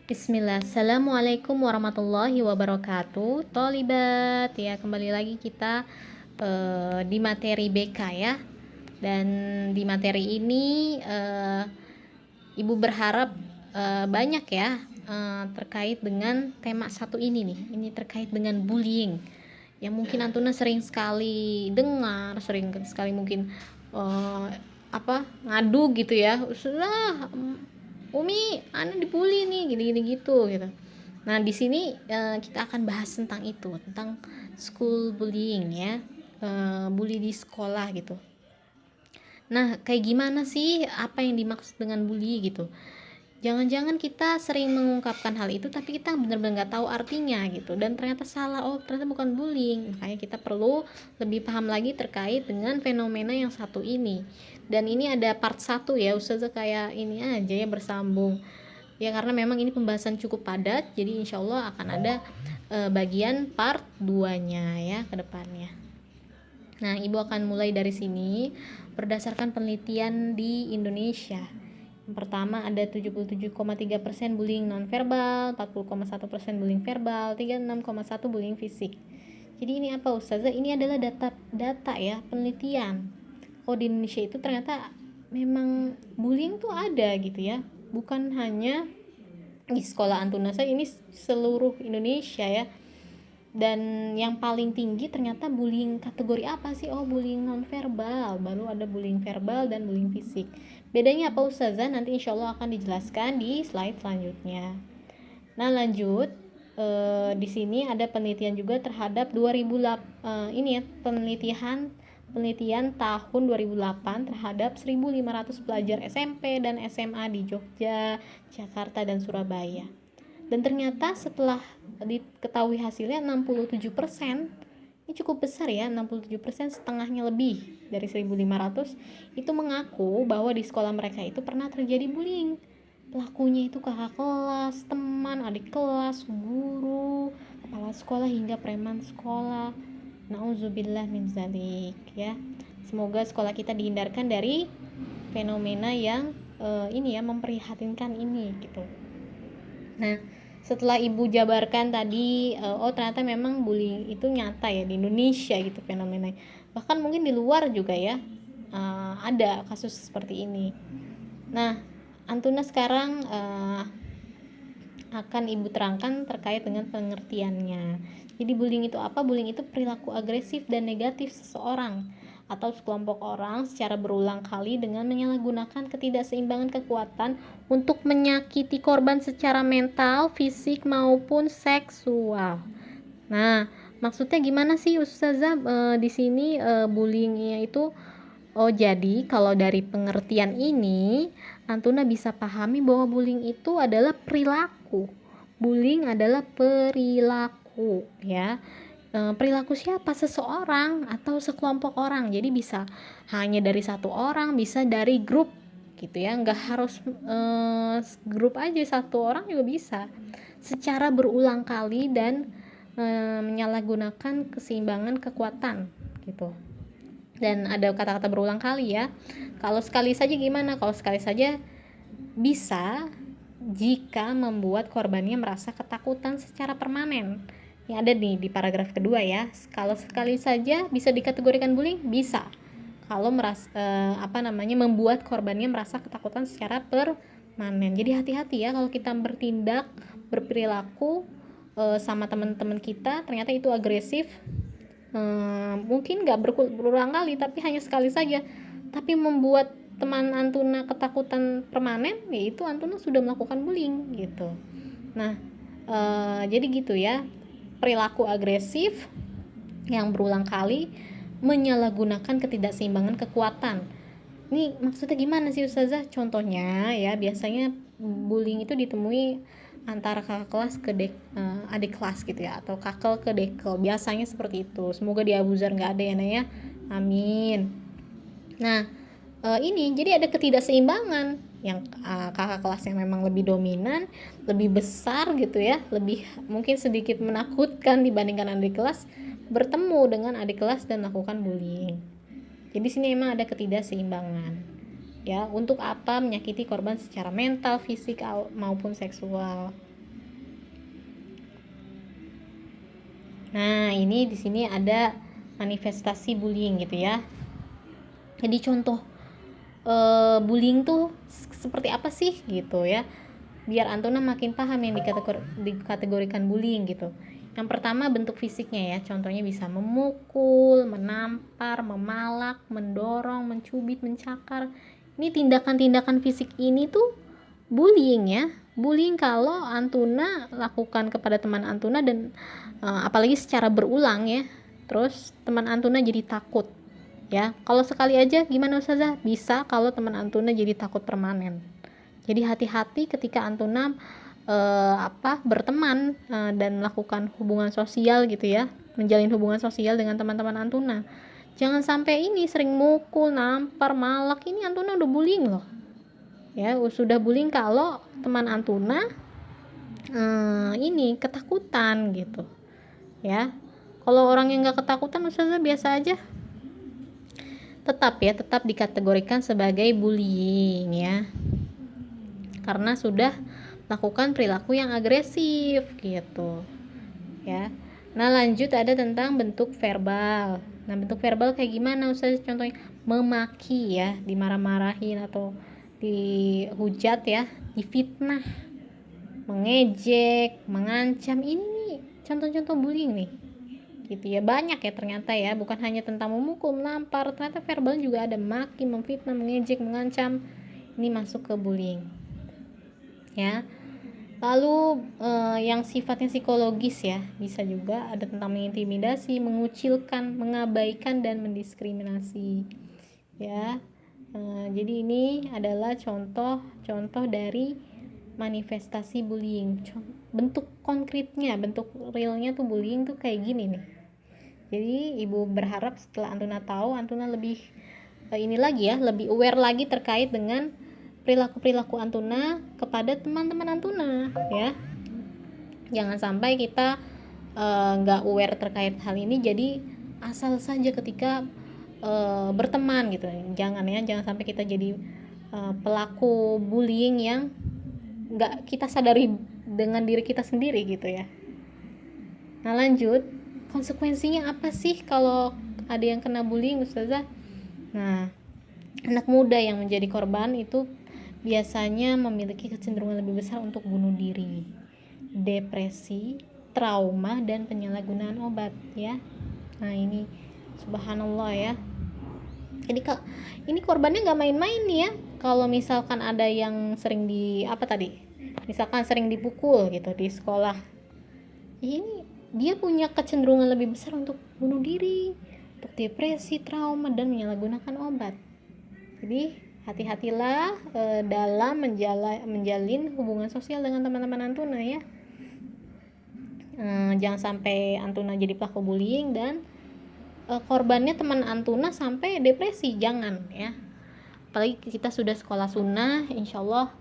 Bismillah, Assalamualaikum warahmatullahi wabarakatuh. Tholibat, ya kembali lagi kita di materi BK ya. Dan di materi ini Ibu berharap banyak ya terkait dengan tema satu ini nih. Ini terkait dengan bullying. Yang mungkin Antuna sering sekali dengar, sering sekali mungkin ngadu gitu ya. Sudah Umi, Anda dibully nih, gini-gini gitu. Nah, di sini kita akan bahas tentang itu, tentang school bullying ya, bully di sekolah gitu. Nah, kayak gimana sih apa yang dimaksud dengan bully gitu? Jangan-jangan kita sering mengungkapkan hal itu tapi kita benar-benar nggak tahu artinya gitu, dan ternyata salah. Oh, ternyata bukan bullying. Makanya kita perlu lebih paham lagi terkait dengan fenomena yang satu ini. Dan ini ada part 1 ya Ustazah, kayak ini aja ya, bersambung ya, karena memang ini pembahasan cukup padat. Jadi insya Allah akan ada bagian part 2 nya ya ke depannya. Nah, Ibu akan mulai dari sini berdasarkan penelitian di Indonesia. Yang pertama ada 77,3% bullying nonverbal, 40,1% bullying verbal, 36,1% bullying fisik. Jadi ini apa Ustazah? Ini adalah data ya, penelitian. Oh, di Indonesia itu ternyata memang bullying tuh ada gitu ya. Bukan hanya di sekolah Antuna saja, ini seluruh Indonesia ya. Dan yang paling tinggi ternyata bullying kategori apa sih? Oh, bullying nonverbal, baru ada bullying verbal dan bullying fisik. Bedanya apa Ustazah? Nanti insya Allah akan dijelaskan di slide selanjutnya. Nah, lanjut. Di sini ada penelitian juga terhadap 2008, ini ya, penelitian tahun 2008 terhadap 1.500 pelajar SMP dan SMA di Jogja, Jakarta, dan Surabaya. Dan ternyata setelah diketahui hasilnya 67%, ini cukup besar ya, 67%, setengahnya lebih dari 1.500 itu mengaku bahwa di sekolah mereka itu pernah terjadi bullying. Pelakunya itu kakak kelas, teman, adik kelas, guru, kepala sekolah, hingga preman sekolah. Nauzubillah min zalik ya. Semoga sekolah kita dihindarkan dari fenomena yang ini ya, memprihatinkan ini gitu. Nah, setelah Ibu jabarkan tadi, oh ternyata memang bullying itu nyata ya di Indonesia gitu fenomenanya. Bahkan mungkin di luar juga ya ada kasus seperti ini. Nah, Antuna sekarang akan Ibu terangkan terkait dengan pengertiannya. Jadi bullying itu apa? Bullying itu perilaku agresif dan negatif seseorang atau sekelompok orang secara berulang kali dengan menyalahgunakan ketidakseimbangan kekuatan untuk menyakiti korban secara mental, fisik, maupun seksual. Nah, maksudnya gimana sih Ustazah di sini bullyingnya itu? Oh, jadi kalau dari pengertian ini, Antuna bisa pahami bahwa bullying itu adalah perilaku. Bullying adalah perilaku ya. Perilaku siapa? Seseorang atau sekelompok orang. Jadi bisa hanya dari satu orang, bisa dari grup gitu ya. Nggak harus grup aja, satu orang juga bisa. Secara berulang kali dan menyalahgunakan keseimbangan kekuatan gitu. Dan ada kata-kata berulang kali ya. Kalau sekali saja gimana? Kalau sekali saja bisa jika membuat korbannya merasa ketakutan secara permanen. Yang ada nih di paragraf kedua ya. Kalau sekali saja bisa dikategorikan bullying, bisa. Kalau membuat korbannya merasa ketakutan secara permanen. Jadi hati-hati ya kalau kita bertindak, berperilaku sama teman-teman kita ternyata itu agresif. Mungkin gak berulang kali tapi hanya sekali saja, tapi membuat teman Antuna ketakutan permanen, yaitu Antuna sudah melakukan bullying gitu. Nah, jadi gitu ya, perilaku agresif yang berulang kali menyalahgunakan ketidakseimbangan kekuatan. Ini maksudnya gimana sih Ustazah? Contohnya ya, biasanya bullying itu ditemui antara kakak kelas ke adik kelas gitu ya, atau kakel ke dekel, biasanya seperti itu. Semoga di Abu Zar nggak ada ya Naya, amin. Nah, ini jadi ada ketidakseimbangan yang kakak kelas yang memang lebih dominan, lebih besar gitu ya, lebih mungkin sedikit menakutkan dibandingkan adik kelas, bertemu dengan adik kelas dan melakukan bullying. Jadi sini memang ada ketidakseimbangan ya. Untuk apa? Menyakiti korban secara mental, fisik, maupun seksual. Nah, ini di sini ada manifestasi bullying gitu ya. Jadi contoh bullying tuh seperti apa sih gitu ya, biar Antuna makin paham yang dikategorikan bullying gitu. Yang pertama bentuk fisiknya ya, contohnya bisa memukul, menampar, memalak, mendorong, mencubit, mencakar. Ini tindakan-tindakan fisik ini tuh bullying ya. Bullying kalau Antuna lakukan kepada teman Antuna dan apalagi secara berulang ya, terus teman Antuna jadi takut ya. Kalau sekali aja gimana Ustazah? Bisa kalau teman Antuna jadi takut permanen. Jadi hati-hati ketika Antuna berteman dan melakukan hubungan sosial gitu ya, menjalin hubungan sosial dengan teman-teman Antuna. Jangan sampai ini sering mukul, nampar, malak. Ini Antuna udah bullying loh. Ya, sudah bullying kalau teman Antuna ini ketakutan gitu. Ya. Kalau orang yang nggak ketakutan Ustazah biasa aja, tetap dikategorikan sebagai bullying ya, karena sudah melakukan perilaku yang agresif gitu ya. Nah, lanjut ada tentang bentuk verbal. Nah, bentuk verbal kayak gimana Ustaz? Contohnya memaki ya, dimarah-marahin atau dihujat ya, difitnah, mengejek, mengancam. Ini nih contoh-contoh bullying nih gitu ya. Banyak ya ternyata ya, bukan hanya tentang memukul, menampar, ternyata verbal juga ada, maki, memfitnah, mengejek, mengancam. Ini masuk ke bullying ya. Lalu yang sifatnya psikologis ya, bisa juga ada tentang mengintimidasi, mengucilkan, mengabaikan, dan mendiskriminasi ya. Jadi ini adalah contoh-contoh dari manifestasi bullying. Bentuk konkretnya, bentuk realnya tuh bullying tuh kayak gini nih. Jadi ibu berharap setelah Antuna tahu, Antuna lebih ini lagi ya, lebih aware lagi terkait dengan perilaku Antuna kepada teman-teman Antuna ya. Jangan sampai kita nggak aware terkait hal ini, jadi asal saja ketika berteman gitu. Jangan sampai kita jadi pelaku bullying yang nggak kita sadari dengan diri kita sendiri gitu ya. Nah, lanjut, konsekuensinya apa sih kalau ada yang kena bullying Ustazah? Nah, anak muda yang menjadi korban itu biasanya memiliki kecenderungan lebih besar untuk bunuh diri, depresi, trauma, dan penyalahgunaan obat ya. Nah, ini subhanallah ya. Jadi ini korbannya nggak main-main nih ya. Kalau misalkan ada yang sering misalkan sering dipukul gitu di sekolah, ini dia punya kecenderungan lebih besar untuk bunuh diri, untuk depresi, trauma, dan menyalahgunakan obat. Jadi hati-hatilah dalam menjalin hubungan sosial dengan teman-teman Antuna ya. Jangan sampai Antuna jadi pelaku bullying dan korbannya teman Antuna sampai depresi, jangan ya. Apalagi kita sudah sekolah sunnah, insyaallah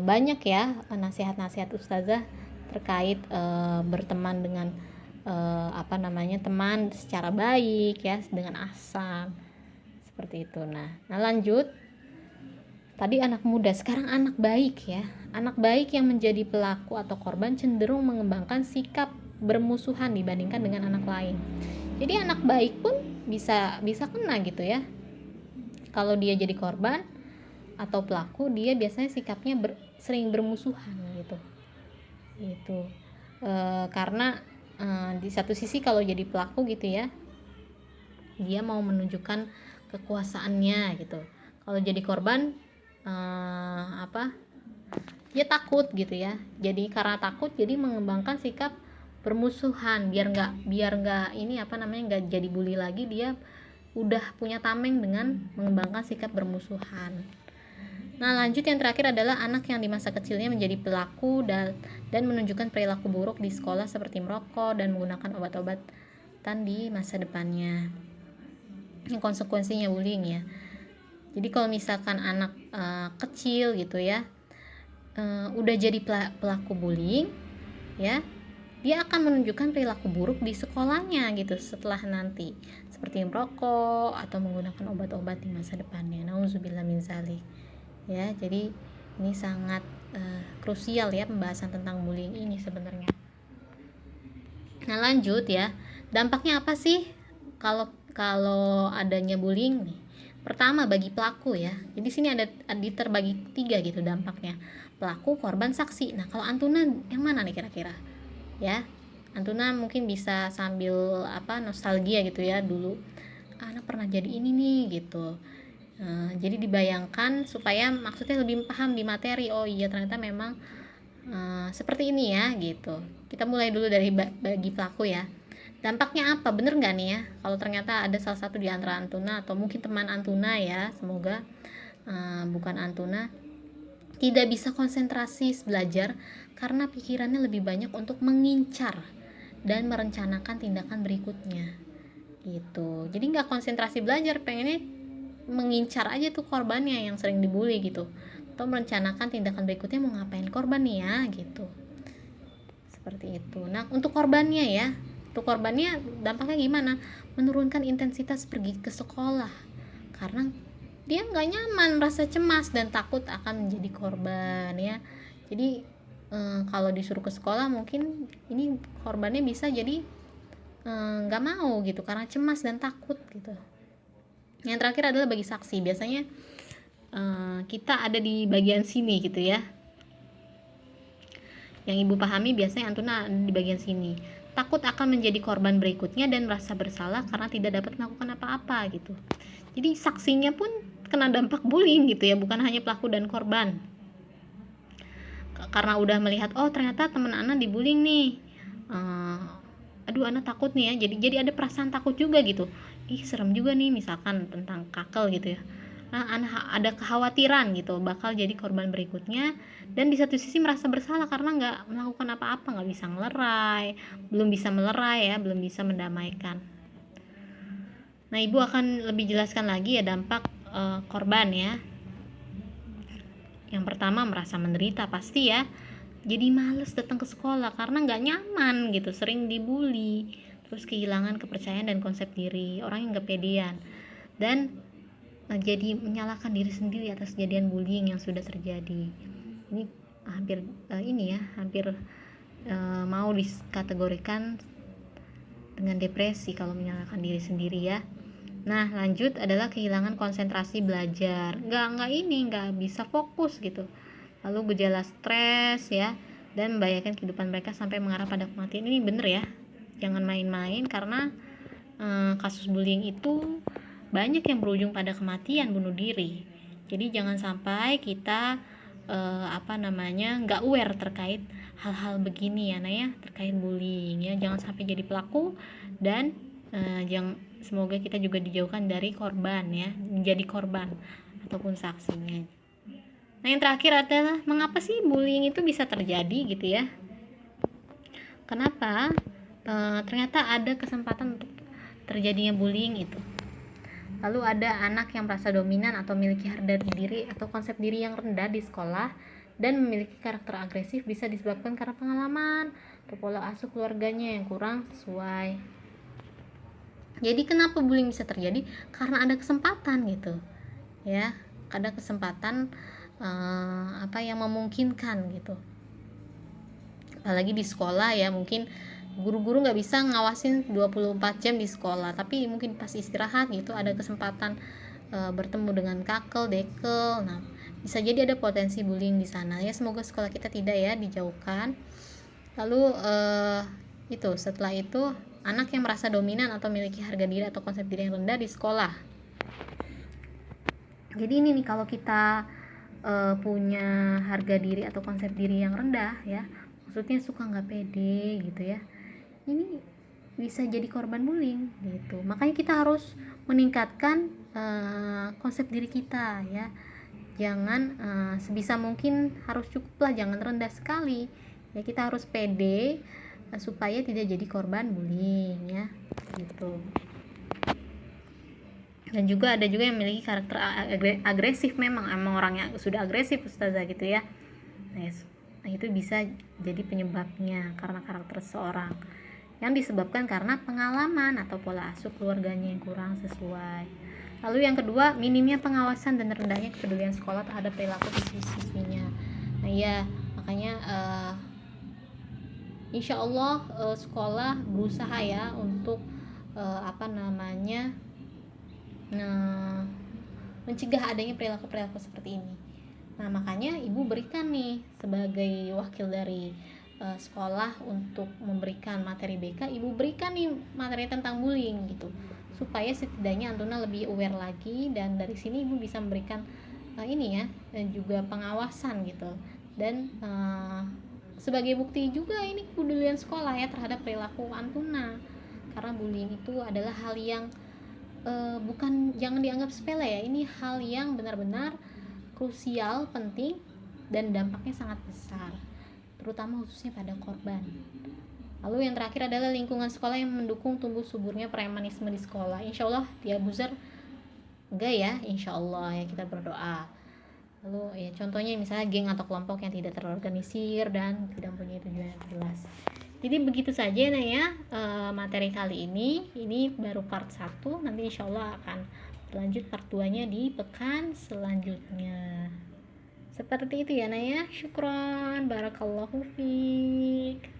banyak ya nasihat-nasihat ustazah terkait berteman dengan teman secara baik ya, dengan ahsan seperti itu. Nah lanjut, tadi anak muda, sekarang anak baik ya. Anak baik yang menjadi pelaku atau korban cenderung mengembangkan sikap bermusuhan dibandingkan dengan anak lain. Jadi anak baik pun bisa kena gitu ya. Kalau dia jadi korban atau pelaku, dia biasanya sikapnya sering bermusuhan gitu. Karena di satu sisi kalau jadi pelaku gitu ya, dia mau menunjukkan kekuasaannya gitu. Kalau jadi korban dia takut gitu ya. Jadi karena takut, jadi mengembangkan sikap bermusuhan biar nggak nggak jadi bully lagi. Dia udah punya tameng dengan mengembangkan sikap bermusuhan. Nah, lanjut yang terakhir adalah anak yang di masa kecilnya menjadi pelaku dan menunjukkan perilaku buruk di sekolah seperti merokok dan menggunakan obat-obatan di masa depannya. Yang konsekuensinya bullying ya. Jadi kalau misalkan anak kecil gitu ya, udah jadi pelaku bullying ya, dia akan menunjukkan perilaku buruk di sekolahnya gitu setelah nanti, seperti merokok atau menggunakan obat-obat di masa depannya. Nauzubillah min zalik ya. Jadi ini sangat krusial ya pembahasan tentang bullying ini sebenarnya. Nah, lanjut ya. Dampaknya apa sih kalau kalau adanya bullying nih? Pertama, bagi pelaku ya. Jadi sini ada terbagi 3 gitu dampaknya. Pelaku, korban, saksi. Nah, kalau Antuna yang mana nih kira-kira? Ya. Antuna mungkin bisa sambil nostalgia gitu ya, dulu anak pernah jadi ini nih gitu. Jadi dibayangkan supaya maksudnya lebih paham di materi. Oh iya, ternyata memang seperti ini ya gitu. Kita mulai dulu dari bagi pelaku ya. Dampaknya apa? Bener nggak nih ya? Kalau ternyata ada salah satu di antara Antuna atau mungkin teman Antuna ya, semoga bukan Antuna, tidak bisa konsentrasi belajar karena pikirannya lebih banyak untuk mengincar dan merencanakan tindakan berikutnya gitu. Jadi nggak konsentrasi belajar, pengennya mengincar aja tuh korbannya yang sering dibully gitu, atau merencanakan tindakan berikutnya mau ngapain korban nih ya gitu, seperti itu. Nah, untuk korbannya ya, untuk korbannya dampaknya gimana? Menurunkan intensitas pergi ke sekolah karena dia nggak nyaman, rasa cemas dan takut akan menjadi korban ya. Jadi kalau disuruh ke sekolah mungkin ini korbannya bisa jadi nggak mau gitu karena cemas dan takut gitu. Yang terakhir adalah bagi saksi. Biasanya kita ada di bagian sini gitu ya. Yang ibu pahami biasanya Antuna di bagian sini. Takut akan menjadi korban berikutnya dan merasa bersalah karena tidak dapat melakukan apa-apa gitu. Jadi saksinya pun kena dampak bullying gitu ya, bukan hanya pelaku dan korban. Karena udah melihat, oh ternyata teman Ana dibullying nih. Aduh, Ana takut nih ya. Jadi ada perasaan takut juga gitu. Ih, serem juga nih misalkan tentang kakel gitu ya. Nah, ada kekhawatiran gitu bakal jadi korban berikutnya, dan di satu sisi merasa bersalah karena nggak melakukan apa-apa, nggak bisa ngelerai, belum bisa melerai ya, belum bisa mendamaikan. Nah, ibu akan lebih jelaskan lagi ya dampak korban ya. Yang pertama, merasa menderita pasti ya, jadi males datang ke sekolah karena nggak nyaman gitu, sering dibully, terus kehilangan kepercayaan dan konsep diri, orang yang nggak pedean, dan jadi menyalahkan diri sendiri atas kejadian bullying yang sudah terjadi. Ini hampir hampir mau dikategorikan dengan depresi kalau menyalahkan diri sendiri ya. Nah, lanjut adalah kehilangan konsentrasi belajar, nggak bisa fokus gitu. Lalu gejala stres ya, dan membahayakan kehidupan mereka sampai mengarah pada kematian. Ini bener ya, jangan main-main karena kasus bullying itu banyak yang berujung pada kematian, bunuh diri. Jadi jangan sampai kita nggak aware terkait hal-hal begini ya, terkait bullying ya. Jangan sampai jadi pelaku, dan semoga kita juga dijauhkan dari korban ya, menjadi korban ataupun saksinya. Nah, yang terakhir adalah mengapa sih bullying itu bisa terjadi gitu ya? Kenapa ternyata ada kesempatan untuk terjadinya bullying itu? Lalu ada anak yang merasa dominan atau memiliki harga diri atau konsep diri yang rendah di sekolah dan memiliki karakter agresif, bisa disebabkan karena pengalaman atau pola asuh keluarganya yang kurang sesuai. Jadi kenapa bullying bisa terjadi? Karena ada kesempatan gitu ya, ada kesempatan yang memungkinkan gitu. Apalagi di sekolah ya, mungkin guru-guru nggak bisa ngawasin 24 jam di sekolah, tapi mungkin pas istirahat gitu ada kesempatan bertemu dengan kakel, dekel. Nah, bisa jadi ada potensi bullying di sana ya. Semoga sekolah kita tidak ya, dijauhkan. Lalu setelah itu anak yang merasa dominan atau memiliki harga diri atau konsep diri yang rendah di sekolah. Jadi ini nih, kalau kita punya harga diri atau konsep diri yang rendah ya, maksudnya suka nggak pede gitu ya, ini bisa jadi korban bullying gitu. Makanya kita harus meningkatkan konsep diri kita ya. Jangan sebisa mungkin harus cukuplah, jangan rendah sekali ya. Kita harus pede supaya tidak jadi korban bullying ya gitu. Dan juga ada juga yang memiliki karakter agresif, memang orang yang sudah agresif ustazah gitu ya. Nah, itu bisa jadi penyebabnya karena karakter seseorang yang disebabkan karena pengalaman atau pola asuh keluarganya yang kurang sesuai. Lalu yang kedua, minimnya pengawasan dan rendahnya kepedulian sekolah terhadap perilaku siswi-siswinya. Nah ya, makanya Insya Allah sekolah berusaha ya untuk apa namanya mencegah adanya perilaku-perilaku seperti ini. Nah, makanya ibu berikan nih sebagai wakil dari sekolah untuk memberikan materi BK, ibu berikan nih materi tentang bullying gitu, supaya setidaknya Antuna lebih aware lagi, dan dari sini ibu bisa memberikan ini ya, dan juga pengawasan gitu, dan sebagai bukti juga ini kepedulian sekolah ya terhadap perilaku Antuna, karena bullying itu adalah hal yang bukan, jangan dianggap sepele ya, ini hal yang benar-benar krusial, penting, dan dampaknya sangat besar, terutama khususnya pada korban. Lalu yang terakhir adalah lingkungan sekolah yang mendukung tumbuh suburnya premanisme di sekolah. Insya Allah ya Buzzer enggak ya, insya Allah ya, kita berdoa. Lalu ya contohnya misalnya geng atau kelompok yang tidak terorganisir dan tidak mempunyai tujuan yang jelas. Jadi begitu saja nah ya materi kali ini baru part 1, nanti insya Allah akan berlanjut part 2 nya di pekan selanjutnya. Seperti itu ya Naya. Syukron, barakallahu fiik.